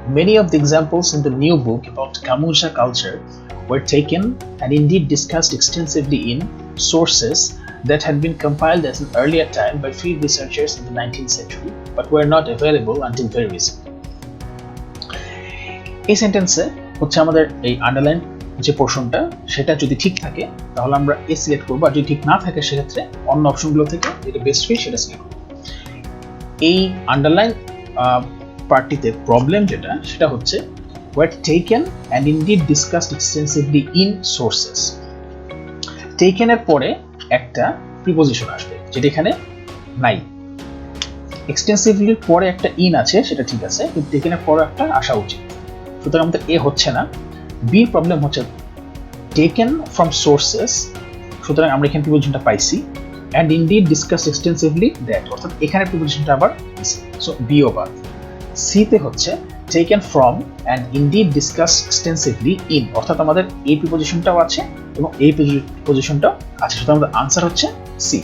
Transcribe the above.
Many of the examples in the new book about Kamusha culture were taken and indeed discussed extensively in sources that had been compiled at an earlier time by field researchers in the 19th century but were not available until very recently. এই সেন্টেন্সে হচ্ছে আমাদের এই underline যে পোর্শনটা সেটা যদি ঠিক থাকে তাহলে আমরা এ সিলেক্ট করব, আর যদি ঠিক না থাকে সেক্ষেত্রে অন্য অপশনগুলো থেকে যেটা বেস্ট ফিট সেটা সিলেক্ট করব। এই আন্ডারলাইন পার্টিতে প্রবলেম যেটা সেটা হচ্ছে were taken and indeed discussed extensively in sources. taken এর পরে একটা প্রিপোজিশন আসবে যেটা এখানে নাই। এক্সটেন্সিভলি পরে একটা ইন আছে সেটা ঠিক আছে, কিন্তু taken এর পরে একটা আসা উচিত। সুতরাং আমাদের এ হচ্ছে না। বি প্রবলেম হচ্ছে taken from sources, সুতরাং আমরা এখানে প্রিপোজিশনটা পাইছি and indeed discussed extensively that, অর্থাৎ এখানে প্রিপোজিশনটা আবার দিছি, সো বি ও বাদ। সি তে হচ্ছে taken from and indeed discussed extensively in, অর্থাৎ আমাদের এই প্রিপোজিশনটাও আছে এবং এই প্রিপোজিশনটাও আছে, সুতরাং আমাদের আনসার হচ্ছে সি।